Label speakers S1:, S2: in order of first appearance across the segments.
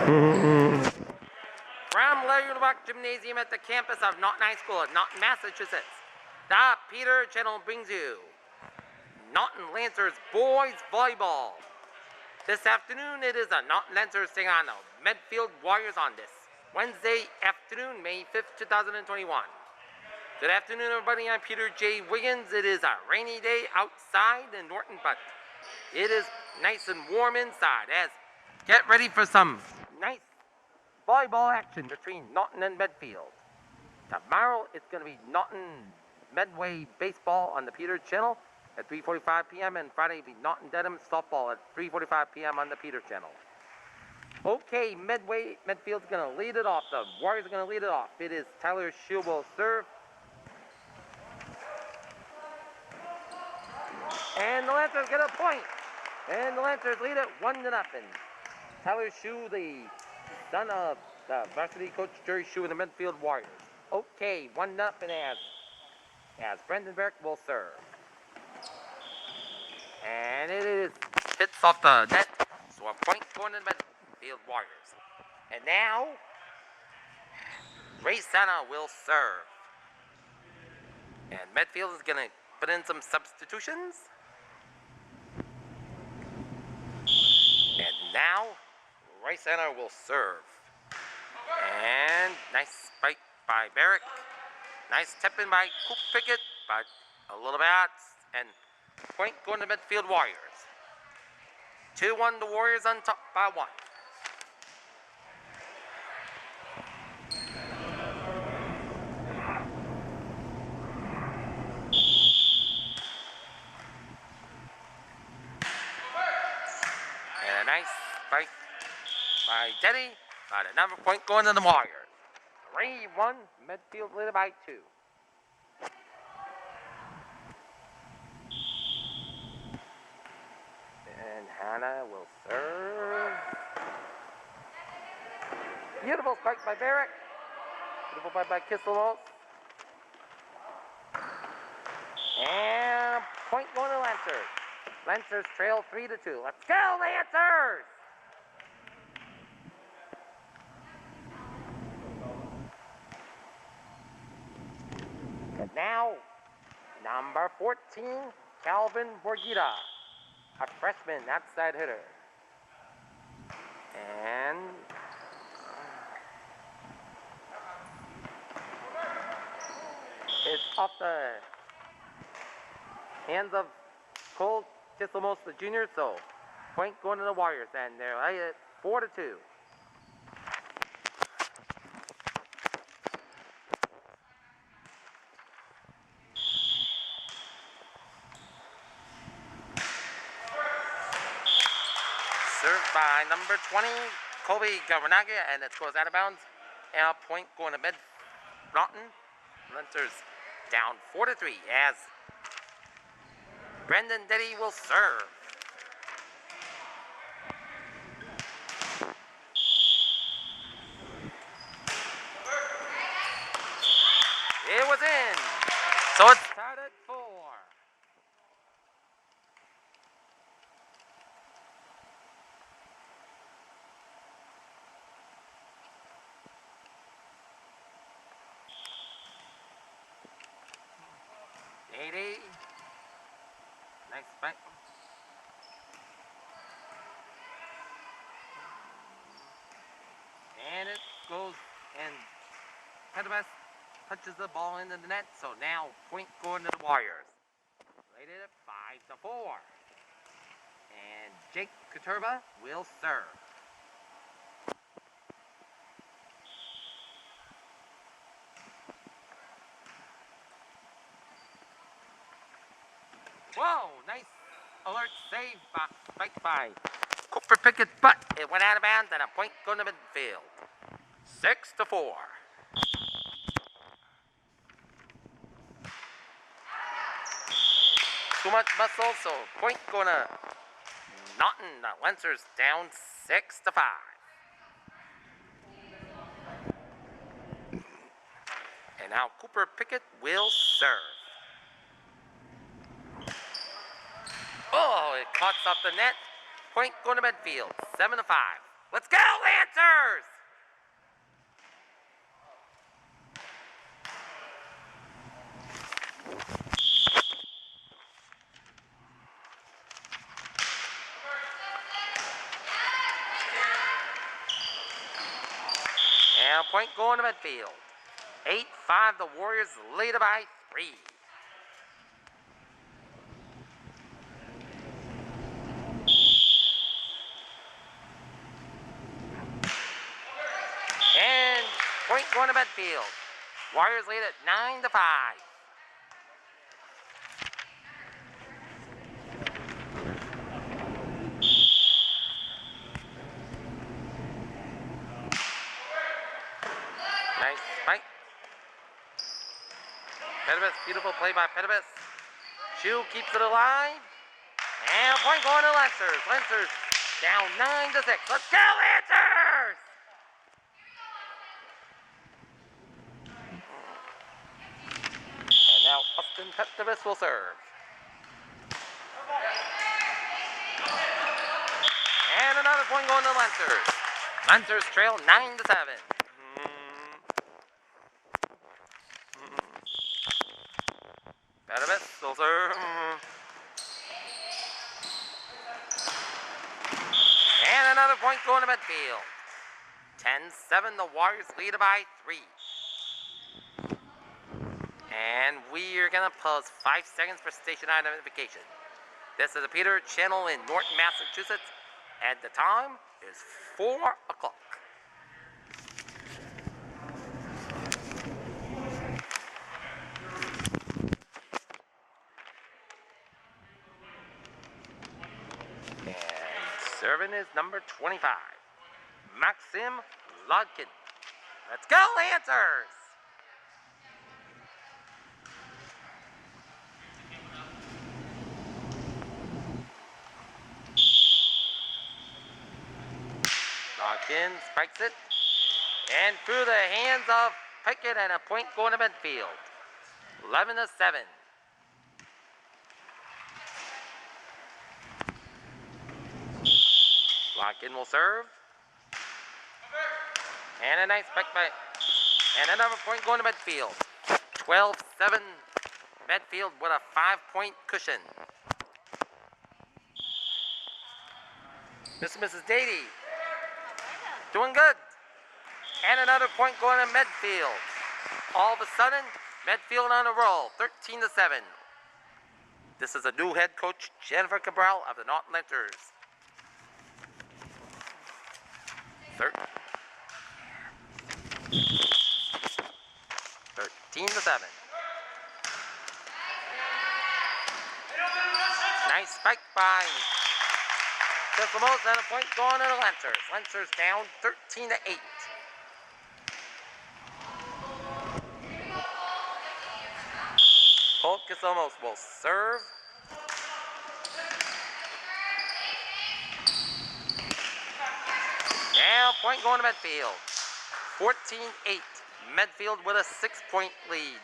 S1: From Larry Rock Gymnasium at the campus of Norton High School in Norton, Massachusetts, the Peter Channel brings you Norton Lancers Boys Volleyball. This afternoon, it is the Norton Lancers taking on the Medfield Warriors on this Wednesday afternoon, May 5th, 2021. Good afternoon, everybody. I'm Peter J. Wiggins. It is a rainy day outside in Norton, but it is nice and warm inside. As get ready for some nice volleyball action between Norton and Medfield. Tomorrow, it's going to be Norton Medway baseball on the Peter Channel at 3:45 p.m. and Friday will be Norton Dedham softball at 3:45 p.m. on the Peter Channel. Okay, Medfield's going to lead it off. The Warriors are going to lead it off. It is Tyler Shue will serve. And the Lancers get a point. And the Lancers lead it 1-0. Tyler Shue, the son of the varsity coach Jerry Shue and the Medfield Warriors. Okay, 1-0 as Brendan Berg will serve. And it is hits off the net, so a point going to the Medfield Warriors. And now, Ray Santa will serve. And Medfield is going to put in some substitutions. And now, Ray Santa will serve. And nice spike by Barrick. Nice tip-in by Coop Pickett, but a little bit out. And point going to Medfield Warriors. 2-1, the Warriors on top by 1. And a nice spike by Denny, but another point going to the Warriors. 3-1, Medfield leading by 2. And Hannah will serve. Beautiful spike by Barrick. Beautiful spike by Kisselos. And point going to Lancers. Lancers trail 3-2. Let's go, Lancers! And now, number 14, Calvin Borgita, a freshman outside hitter. And it's off the hands of Cole Kisselmos, the junior, so point going to the Warriors, and they're at 4-2. Served by number 20, Kobe Gavranaga, and it goes out of bounds. And a point going to Norton. Lancers down 4-3 as Brendan Deddy will serve. It was in. So it's tied at 4. Nice spike. And it goes, and Pedibas touches the ball into the net, so now point going to the Warriors. Rated at 5-4. And Jake Katurba will serve. Whoa, nice alert save by Cooper Pickett, but it went out of bounds and a point going to midfield. 6-4. Too much muscle, so point going to Norton. The Lancers down 6-5. And now Cooper Pickett will serve. Oh, it cuts off the net. Point going to Medfield, 7-5. Let's go, Lancers! And point going to Medfield. 8-5, the Warriors lead by 3. And point going to Medfield. Warriors lead at 9-5. Nice spike. Pedibus, beautiful play by Pedibus. Shu keeps it alive. And point going to Lancers. Lancers down 9-6. Let's go, Lancers! And now Austin Pedibus will serve. And another point going to Lancers. Lancers trail 9-7. Pedibus will serve. And another point going to Medfield. 10-7, the Warriors lead by 3. And we are going to pause 5 seconds for station identification. This is a Peter channel in Norton, Massachusetts, and the time is 4 o'clock. Serving is number 25, Maxim Lodkin. Let's go, Lancers! Lodkin spikes it, and through the hands of Pickett, and a point going to Medfield. 11-7. Lodkin will serve. And a nice back by. And another point going to Medfield. 12-7. Medfield with a 5-point cushion. Mr. and Mrs. Dady. Doing good. And another point going to Medfield. All of a sudden, Medfield on a roll. 13-7. This is a new head coach, Jennifer Cabral of the Norton Lancers. 13-7. Nice spike by Teslamos, and a point going to the Lancers. Lancers down 13-8. Colt Kisomos will serve. Now point going to Medfield. 14-8. Medfield with a 6-point lead.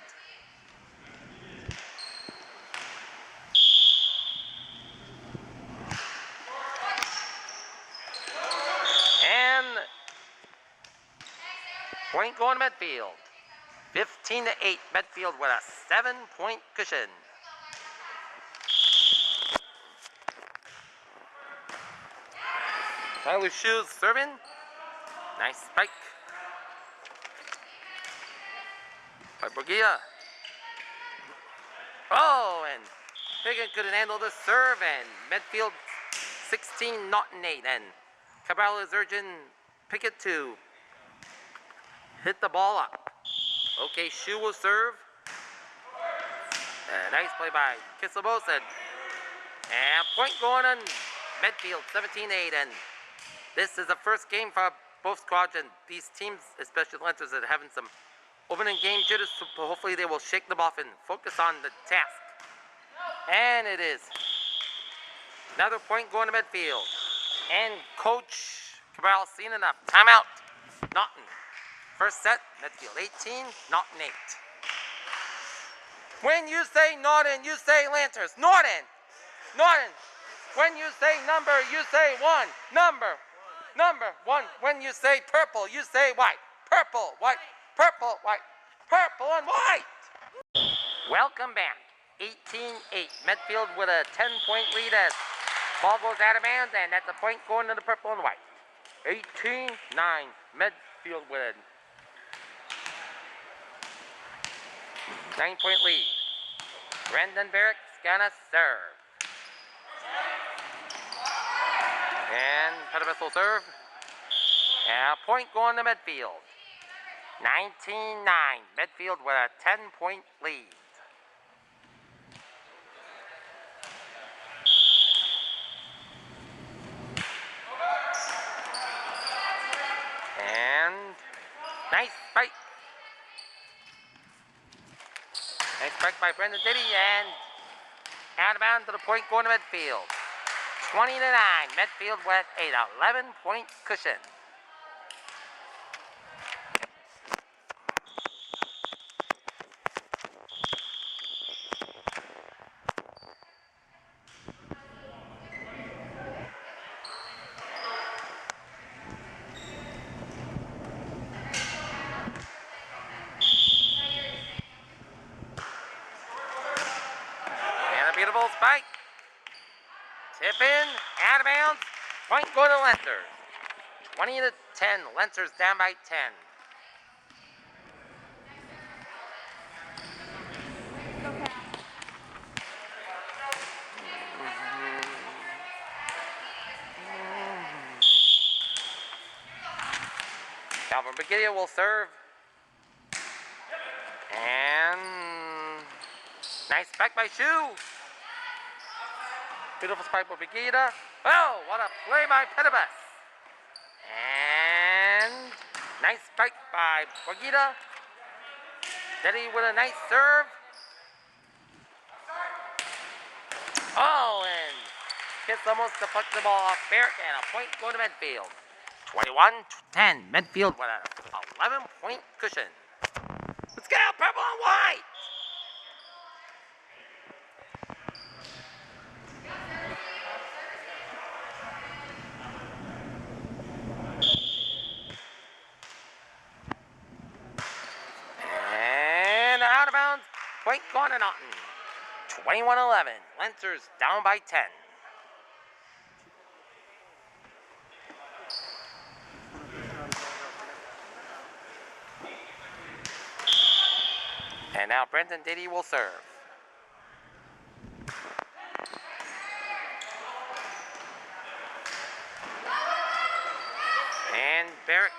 S1: And point going to Medfield. 15-8. Medfield with a 7-point cushion. Tyler Shoes serving. Nice spike by Borgia. Oh, and Pickett couldn't handle the serve, and Medfield 16, Norton 8. And Cabral is urging Pickett to hit the ball up. Okay, Shoe will serve. Nice play by Kisselbos, and point going on Medfield 17-8. And this is the first game for both squads, and these teams, especially the Lancers, are having some opening game jitters, so hopefully they will shake them off and focus on the task. And it is another point going to Medfield. And Coach Cabral seen enough. Timeout. Norton. First set, Medfield 18, Norton 8. When you say Norton, you say Lancers. Norton. Norton. When you say number, you say 1. Number. Number 1, when you say purple, you say white. Purple, white, purple, white, purple and white. Welcome back. 18-8. Medfield with a 10-point lead as ball goes out of bounds, and that's a point going to the purple and white. 18-9. Medfield with a 9-point lead. Brendan Barrick's gonna serve. And Petibus will serve. And a point going to Medfield. 19-9. Medfield with a 10-point lead. And nice fight. Nice fight by Brendan Diddy, and out of bounds to the point going to Medfield. 20-9. Medfield with an 11-point cushion. And a beautiful spike. Tip in, out of bounds. Point go to Lancers. 20-10. Lancers down by 10. Calvin Brigidia will serve. And nice spike by Shu. Beautiful spike by Brigidia. Oh, what a play by Petibus. And nice spike by Brigidia. Teddy with a nice serve. Oh, and gets almost deflects the ball off Barrett, and a point going to Medfield. 21-10. Medfield with an 11-point cushion. Let's go, purple and white! And out of bounds, point going to Norton. 21-11. Lancers down by 10. And now Brendan Diddy will serve. And Barrett.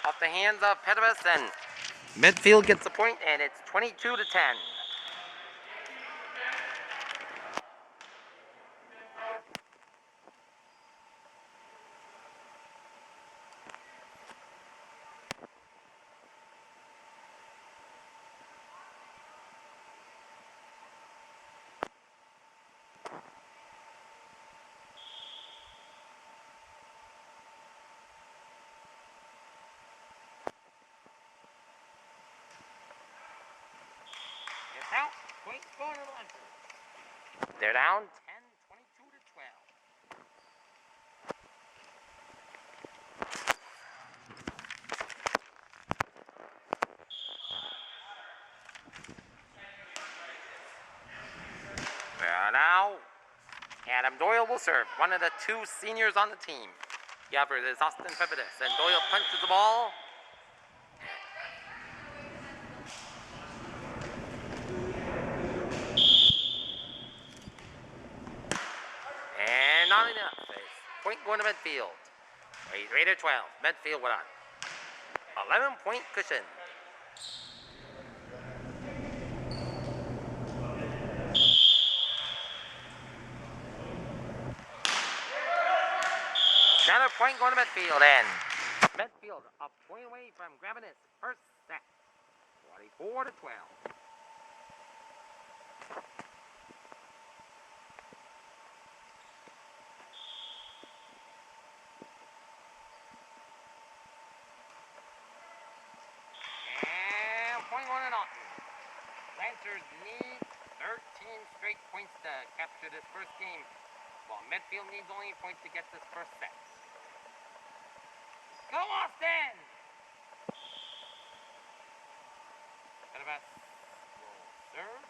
S1: Off the hands of Petibus, and Medfield gets the point, and it's 22-10. Out. Point going to the Lancers. They're down 10, 22-12. Now, Adam Doyle will serve. One of the two seniors on the team. The other is Austin Pepidus, and Doyle punches the ball. And not enough. Point going to Medfield. 23-12. Medfield with an 11-point cushion. Another point going to Medfield, and Medfield a point away from grabbing his first set. 24-12. And point point going to Norton. Lancers need 13 straight points to capture this first game, while Medfield needs only a point to get this first set. Go Austin! Petabas will serve.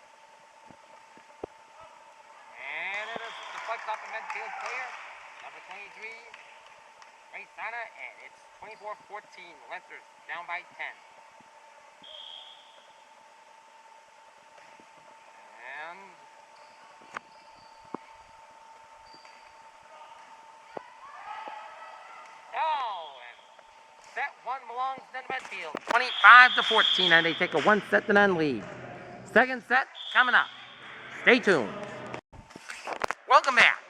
S1: And it is deflected off the Medfield player. Number 23, Raysana, and it's 24-14. Lancers down by 10. And set one belongs to Medfield. 25-14, and they take a 1-0 lead. Second set coming up. Stay tuned. Welcome back.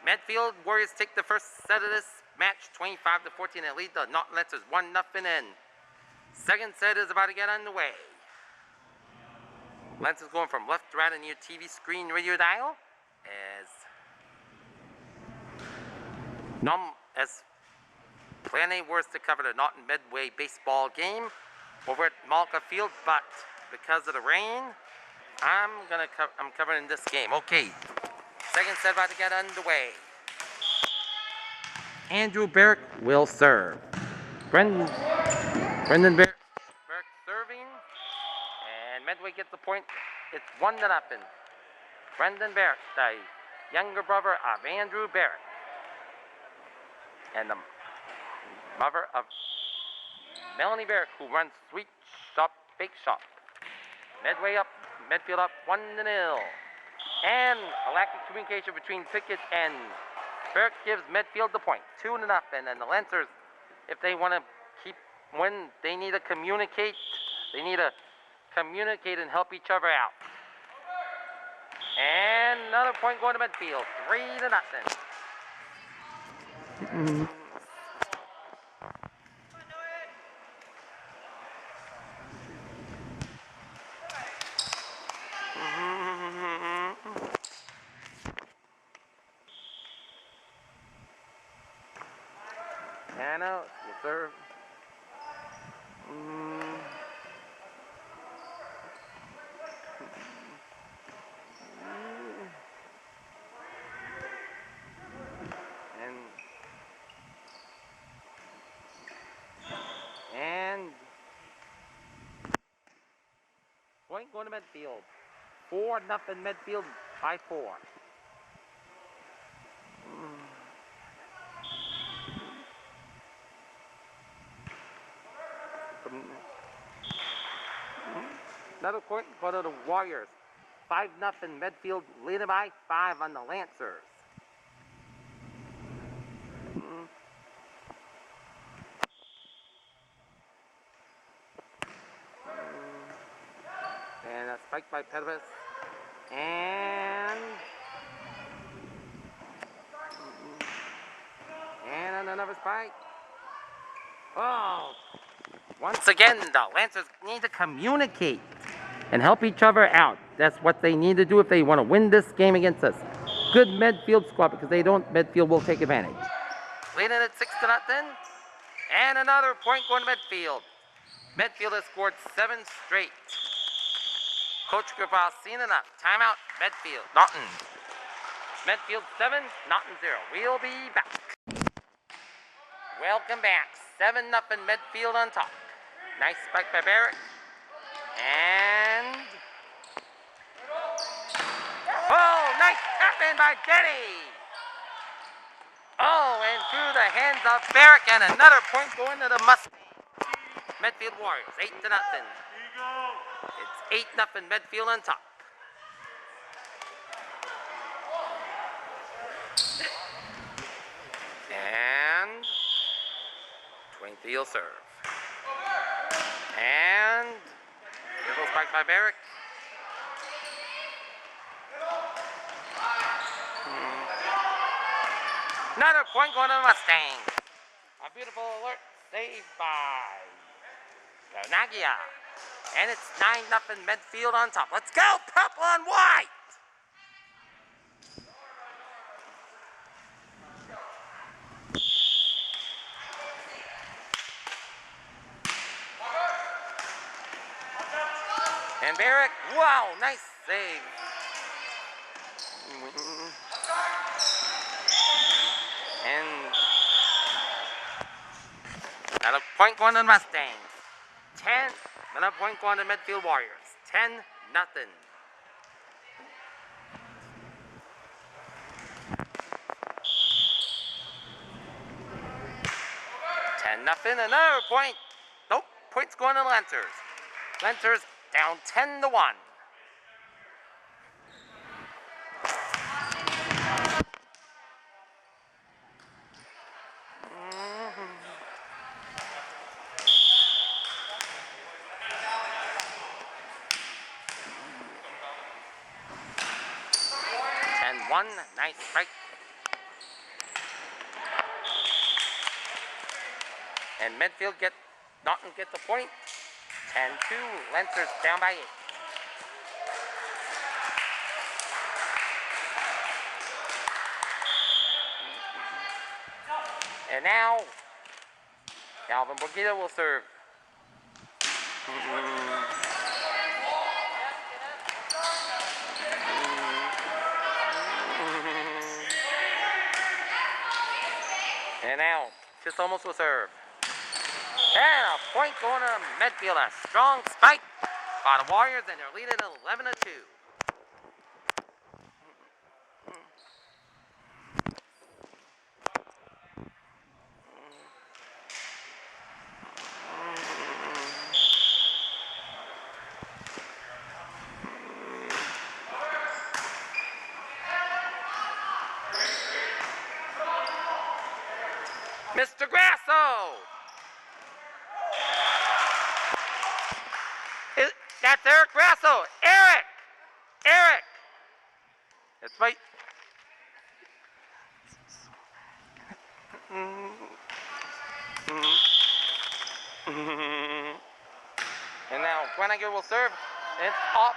S1: Medfield Warriors take the first set of this match, 25-14, and lead the Norton Lancers 1-0 in. Second set is about to get underway. Lancers going from left to right on your TV screen radio dial as Plan A was to cover the Norton Medway baseball game over at Malka Field, but because of the rain, I'm covering this game. Okay, second set about to get underway. Andrew Barrick will serve. Brendan Barrick serving, and Medway gets the point. It's 1-0. Brendan Barrick, the younger brother of Andrew Barrick, and the mother of Melanie Barrick, who runs Sweet Shop Bake Shop. Medfield up 1-0. And a lack of communication between Pickett and Barrick gives Medfield the point, 2-0. And the Lancers, if they want to win, they need to communicate. They need to communicate and help each other out. And another point going to Medfield, 3-0. Anna will serve. And point going to Medfield. 4-0 Medfield by 4. Another point go to the Warriors. 5-0 Medfield leading by 5 on the Lancers. And a spike by Petabas. And another spike. Oh! Once again, the Lancers need to communicate and help each other out. That's what they need to do if they want to win this game against us. Good Medfield squad, because they don't, Medfield will take advantage. Leading at 6-0. And another point going to Medfield. Medfield has scored 7 straight. Coach Grafal seen enough. Timeout, Medfield. Norton. Medfield 7, Norton 0. We'll be back. Welcome back. 7-0 Medfield on top. Nice spike by Barrett. And oh, nice tap in by Denny. Oh, and through the hands of Barrick, and another point going to the Mustang. Medfield Warriors, 8-0. It's 8-0 Medfield on top. And 23 will serve. And little spike by Barrick. Another point going to the Mustang. A beautiful alert saved by Nagia. And it's 9-0 Medfield on top. Let's go, purple on white! And Barrick, wow, nice save. And another point going to the Mustangs. 10, another point going to Medfield Warriors. 10-0. 10-0, another point. Nope, points going to Lancers. Lancers down 10-1. One nice strike. And Medfield Norton gets the point. 10-2, Lancers down by 8. And now, Calvin Borgita will serve. And now, just almost will serve. And a point going to Medfield. A strong spike by the Warriors, and they're leading 11-2. Mr. Grasso! That's Eric Grasso! Eric! Eric! That's right. And now Gweniger will serve. And it's off.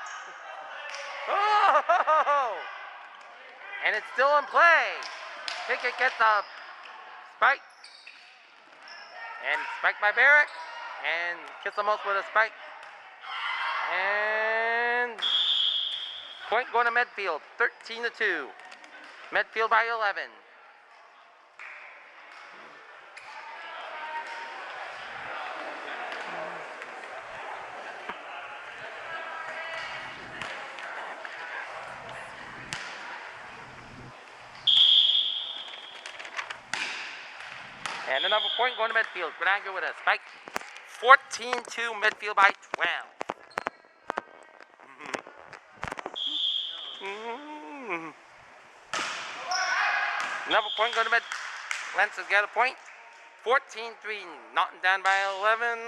S1: Oh! And it's still in play. Pickett gets a spike. And spiked by Barrick. And Kissamos with a spike. And point going to Medfield. 13-2. Medfield by 11. And another point going to Medfield. Grenadier with a spike. 14-2, Medfield by 12. Another point going to Medfield. Lancers got a point. 14-3, Norton down by 11.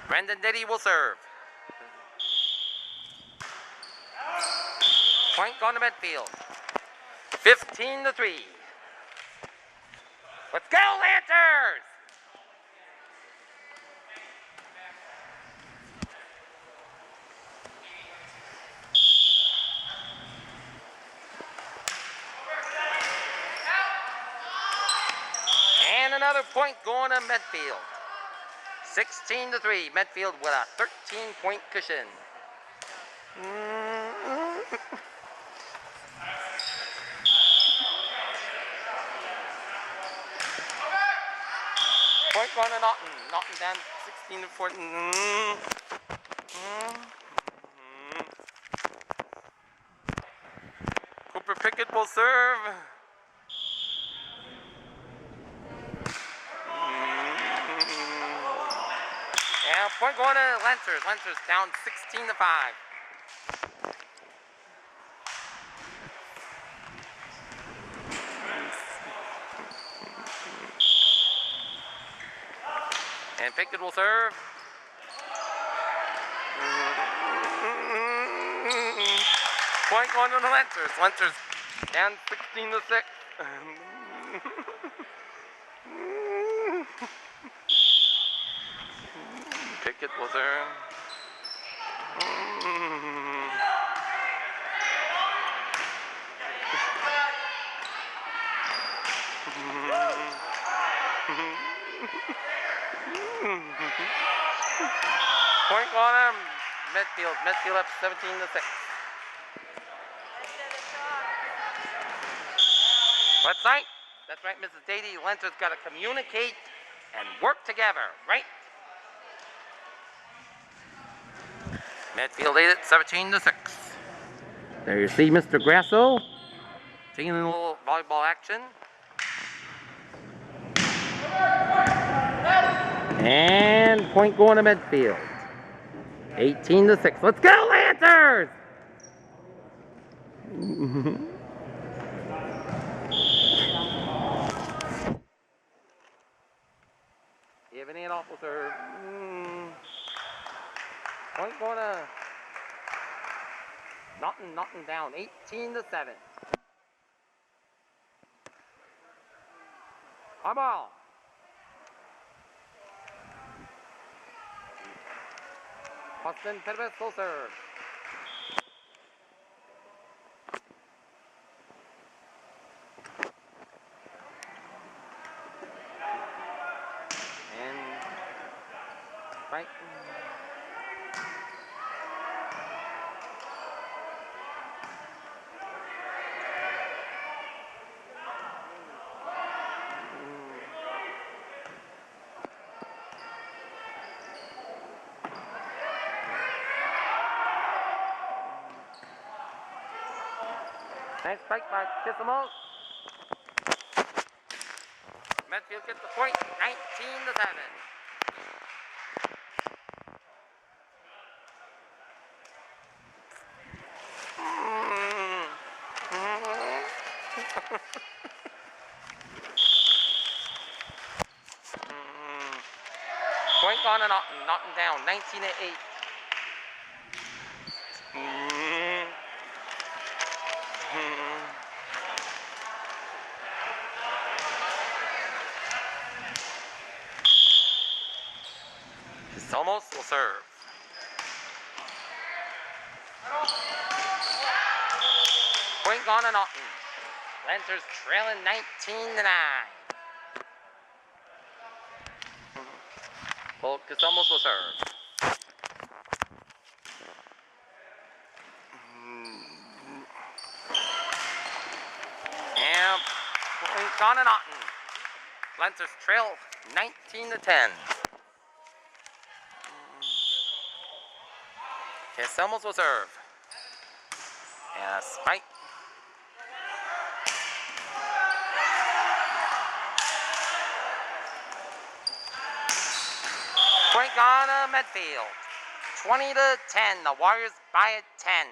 S1: Brendan Diddy will serve. Point going to Medfield. 15-3. Let's go, Lancers! And another point going to Medfield. 16-3. Medfield with a 13-point cushion. Point going to Norton. Norton down 16-14. Cooper Pickett will serve. And point going to Lancers. Lancers down 16-5. And Pickett will serve. Point going to the Lancers. Lancers down 16-6. Pickett will serve. Medfield. Medfield up 17-6. That's right. That's right, Mrs. Dady. Lancers got to communicate and work together, right? Medfield lead it 17-6. There you see Mr. Grasso taking a little volleyball action. And point going to Medfield. 18-6. Let's go, Lancers! Giving it off with her. Point going to Norton down. 18-7. Come on. Austin Perez full serve. And right. Nice spike by Kissimo. Medfield gets the point, 19-7. Point on and Norton down, 19-8. Almost will serve. Point gone to Norton. Lancers trailing 19-9. Well, Almost will serve. And point gone to Norton. Lancers trail 19-10. Almost will serve. And a spike. Point gone to Medfield. 20-10. The Warriors by a 10.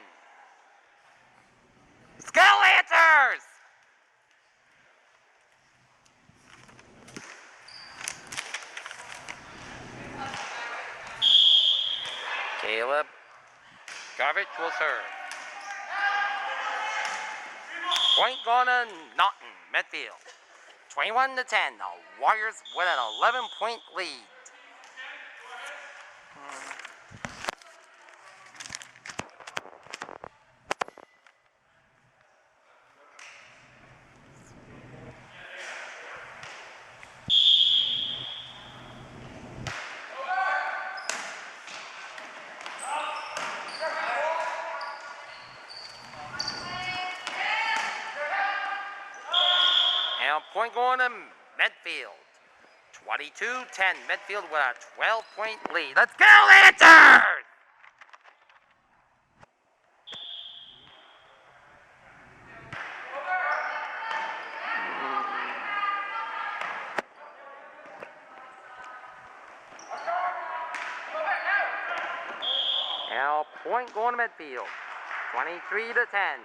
S1: Let's go, Lancers! Caleb Garbage will serve. Point gone to Norton, Medfield. 21-10. The Warriors with an 11-point lead. Now point going to Medfield. 22-10. Medfield with a 12-point lead. Let's go, Lancers! Now point going to Medfield. 23-10.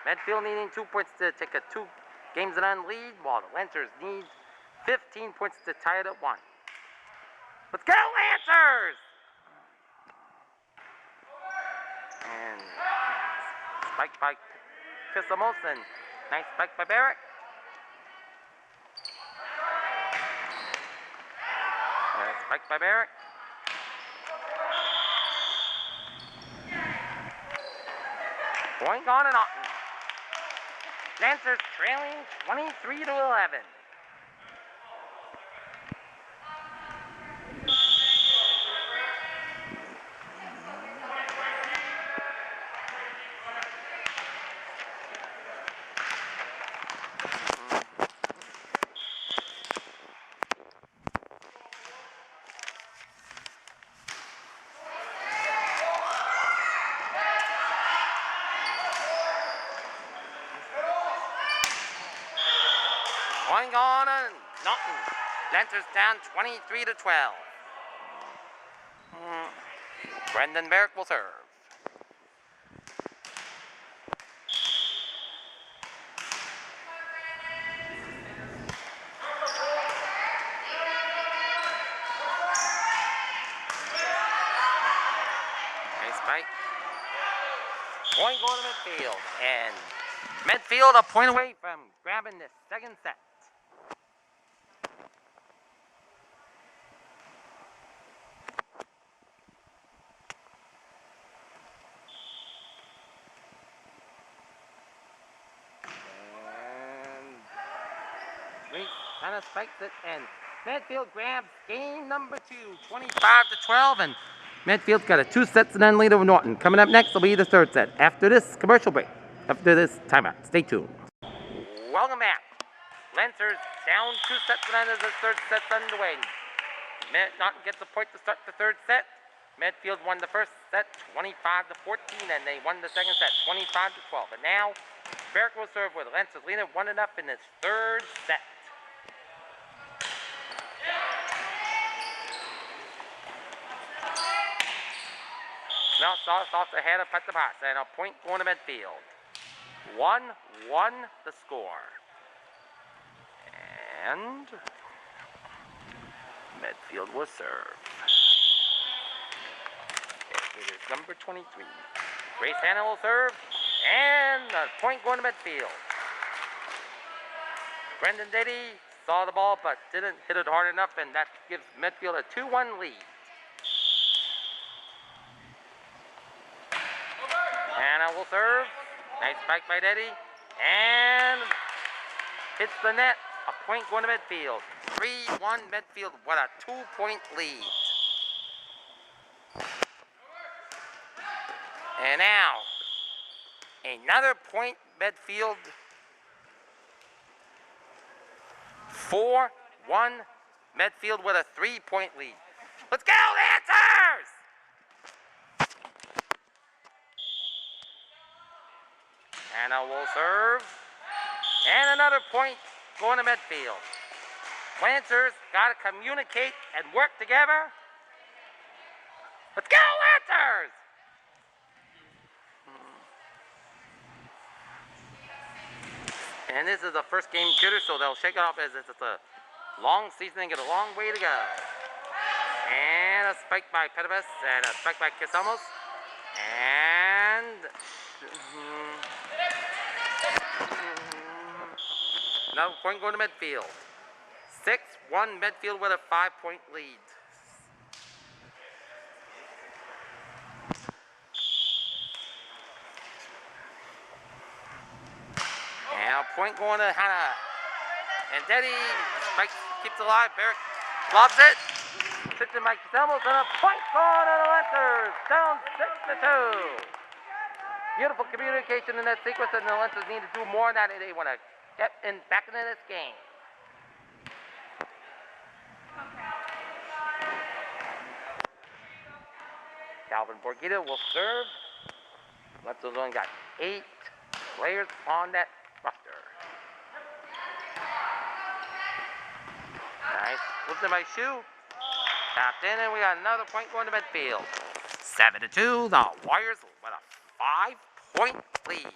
S1: Medfield needing 2 points to take a 2 games and none lead, while the Lancers need 15 points to tie it at 1. Let's go, Lancers! And spike by Kissamos, and nice spike by Barrett. Spike by Barrett. Point gone and Norton. Lancers trailing 23-11. Going on and Norton Lancers down 23 to 12. Brendan Merrick will serve. Nice spike. Point going to Medfield, and Medfield a point away from grabbing the second set. And Reese kind of spikes it, and Medfield grabs game number 2, 25 to 12, and Medfield's got a 2 sets and then lead over Norton. Coming up next will be the third set after this commercial break, after this timeout. Stay tuned. Welcome back. Lancers down 2 sets and then as the third set's underway. Norton gets a point to start the third set. Medfield won the first set 25 to 14, and they won the second set 25 to 12. And now Merrick will serve with Lancers leading 1-0 in this third set. Now starts off the head of Pet the Pass, and a point going to Medfield. 1-1 the score. And Medfield will serve. It is number 23. Grace Hanna will serve, and a point going to Medfield. Brendan Diddy saw the ball but didn't hit it hard enough, and that gives Medfield a 2-1 lead. Hanna will serve. Nice spike by Diddy, and hits the net. A point going to Medfield. 3-1 Medfield. What a 2-point lead. And now, another point Medfield. 4-1 Medfield with a 3-point lead. Let's go, Lancers! Hanna will serve. And another point going to Medfield. Lancers got to communicate and work together. Let's go, Lancers! And this is the first game jitter, so they'll shake it off as it's a long season and get a long way to go. And a spike by Petibus and a spike by Kisamos. And another point going to Medfield. 6-1 Medfield with a 5-point lead. And a point going to Hanna. And Deddy spikes, keeps it alive. Barrett lobs it. Tipped in by Kisamos, and a point going to the Lancers. Down 6-2. Beautiful communication in that sequence, and the Lancers need to do more of that if they want to get back into this game. Calvin Borgita will serve. Lancers only got 8 players on that roster. Nice. Flipped in by Shoe. Tapped in, and we got another point going to Medfield. 7-2. The Warriors with a 5-point lead.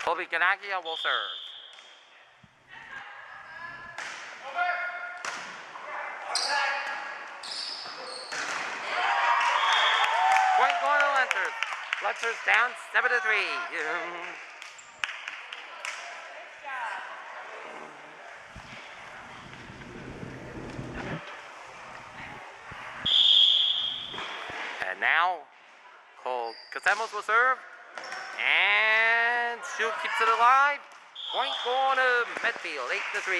S1: Kobe Ganagia will serve. Point going to Lancers. Lancers down 7-3. And now, Cole Casemos will serve. And Shu keeps it alive. Point going to Medfield, 8-3.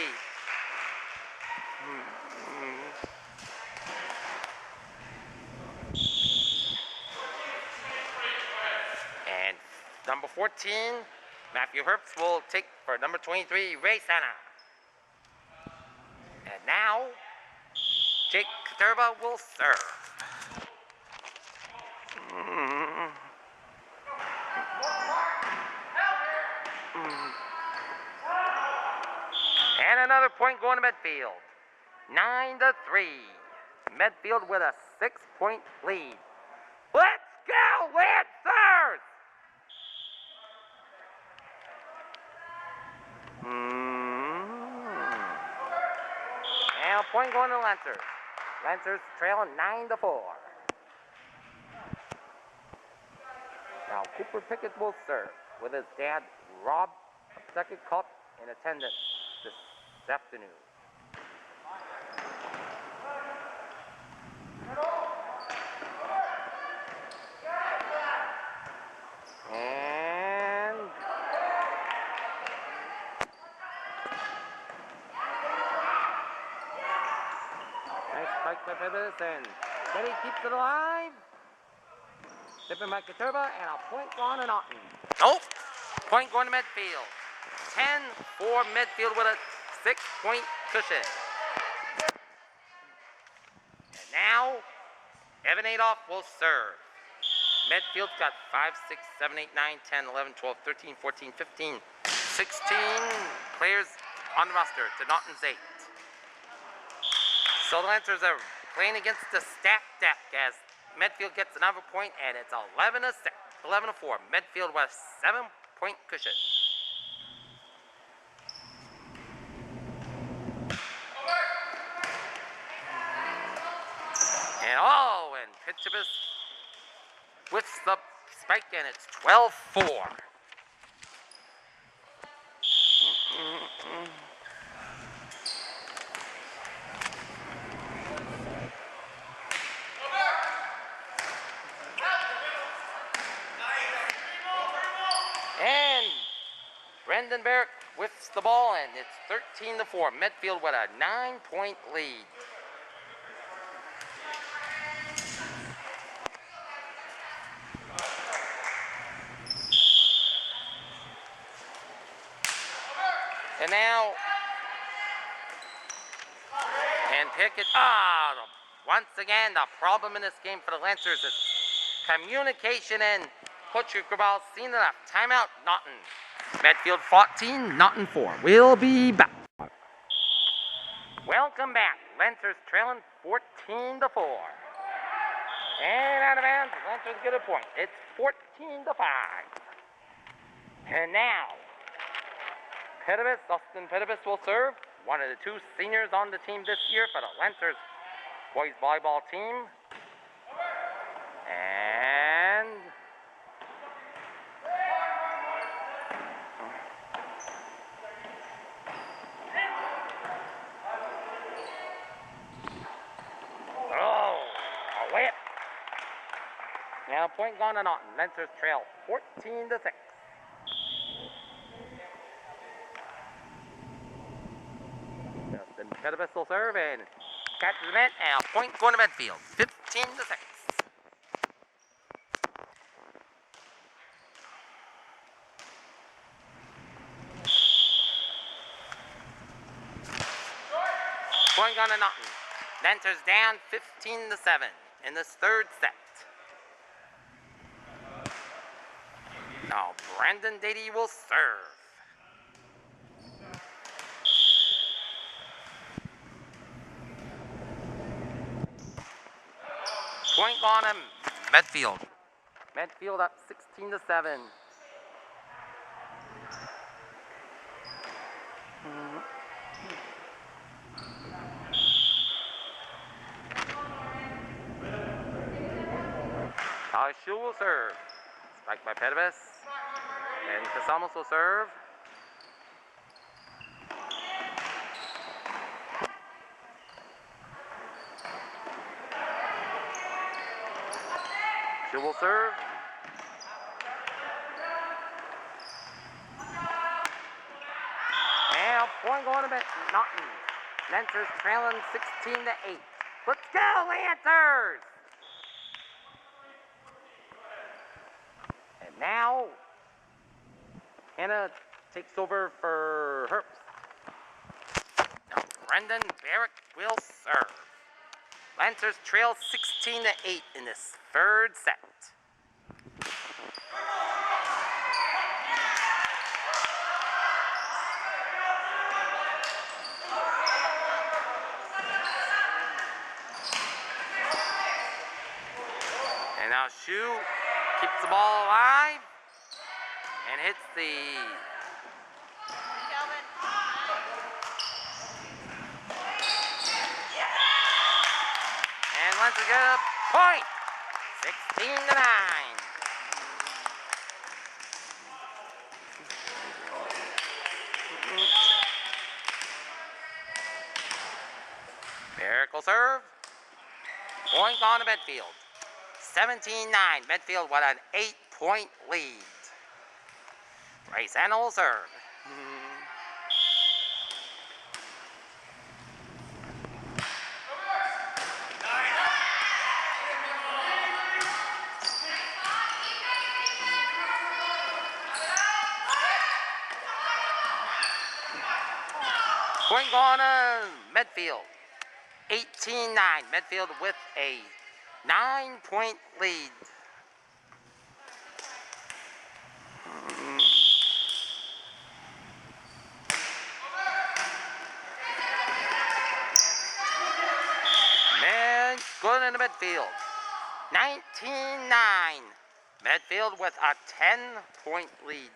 S1: And number 14, Matthew Herbst will take for number 23, Ray Sana. And now, Jake Katerba will serve. Another point going to Medfield. 9-3. Medfield with a 6-point lead. Let's go, Lancers! And a point going to Lancers. Lancers trailing 9-4. Now Cooper Pickett will serve with his dad, Rob, second cup in attendance this afternoon. And nice spike by Pibbis, and Betty keeps it alive. Tipping by Katurba, and a point going to Norton. Nope. Point going to Medfield. 10 for Medfield with a 6-point cushion. And now, Evan Adolph will serve. Medfield's got 5, 6, 7, 8, 9, 10, 11, 12, 13, 14, 15, 16 players on the roster to Norton's 8. So the Lancers are playing against the stacked deck as Medfield gets another point, and it's 11-4. Medfield with a 7-point cushion. And Pitchibus whiffs the spike, and it's 12-4. And Brendan Barrett whiffs the ball, and it's 13-4. Medfield with a 9-point lead. And now, and Pickett, once again, the problem in this game for the Lancers is communication, and Coach Grabal seen enough. Timeout, Norton. Medfield 14, Norton 4. We'll be back. Welcome back. Lancers trailing 14-4. And out of bounds, Lancers get a point. It's 14-5. And now, Austin Pittibus will serve. One of the 2 seniors on the team this year for the Lancers boys volleyball team. And a whip. Now point gone to Norton. Lancers trail 14-6. Pittibus will serve and catches the net, and a point going to Medfield, 15-6. Point going to Norton. Lancers down 15-7 in this third set. Now Brandon Dady will serve. Point on him, Medfield. Medfield up 16-7. Shu will serve. Spike by Pittibus. And Casamos will serve. Shu will serve. And point going to Norton. Lancers trailing 16-8. Let's go, Lancers! And now, Hannah takes over for Herbst. Now, Brendan Barrett will serve. Lancers trail 16-8 in this third set. And now Shu keeps the ball alive and hits the and Lancers get a point. 16-9. Miracle serve. Point on to Medfield. 17-9. Medfield with an 8-point lead. Bryce Anna will serve. Point on to Medfield. 18-9. Medfield with a 9-point lead. Man, good into Medfield. 19-9. Medfield with a 10-point lead.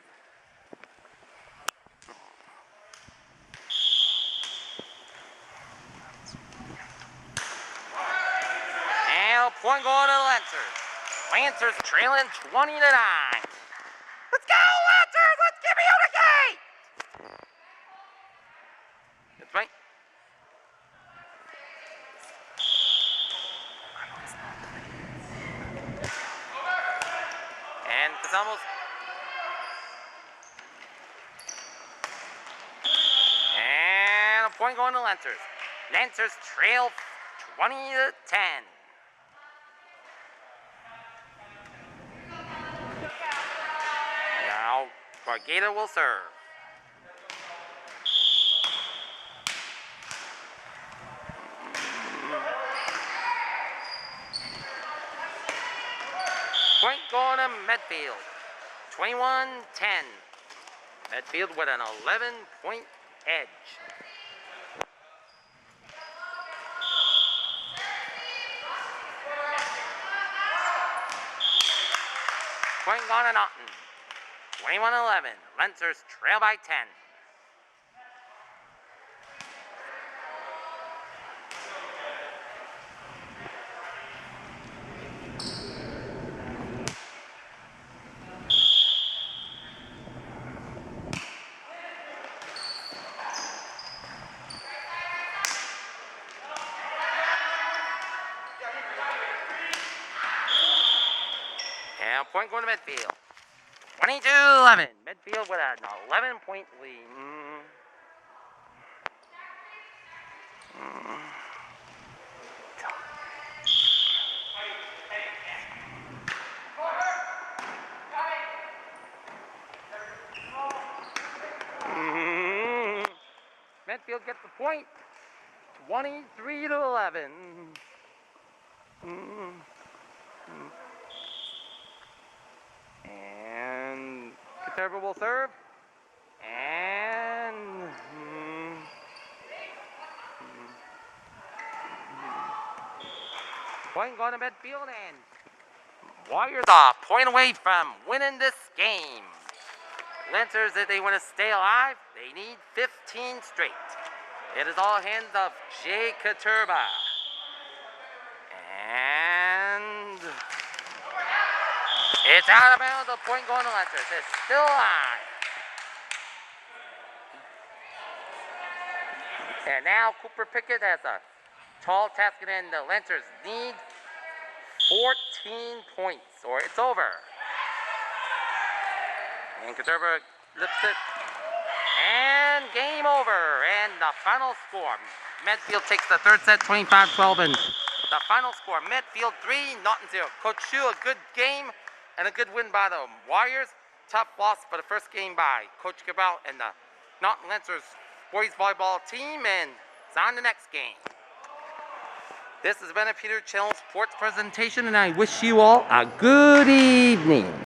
S1: And a point going to the Lancers. Lancers trailing 20-9. Let's go, Lancers! Let's give me out a gate! That's right. And it's almost. And a point going to Lancers. Lancers trail 20-10. Now, Bargata will serve. Point going to Medfield. 21-10. Medfield with an 11-point edge. Point going to Norton. 21-11. Lancers trail by 10. And point going to Medfield. 22-11. Medfield with an 11-point lead. Medfield gets the point. 23-11. And Caterva will serve. And point going to Medfield, and Warriors are a point away from winning this game. Lancers, if they want to stay alive, they need 15 straight. It is all hands of Jay Caterva. And it's out of bounds. The point going to Lancers. It's still alive. And now Cooper Pickett has a tall task at end. The Lancers need 14 points or it's over. And Caterva lifts it. And game over. And the final score. Medfield takes the third set 25-12. And the final score. Medfield 3, Norton 0. Coach Shu, a good game and a good win by the Warriors. Tough loss for the first game by Coach Cabral and the Norton Lancers boys volleyball team. And it's on the next game. This has been a Peter Channel Sports presentation, and I wish you all a good evening.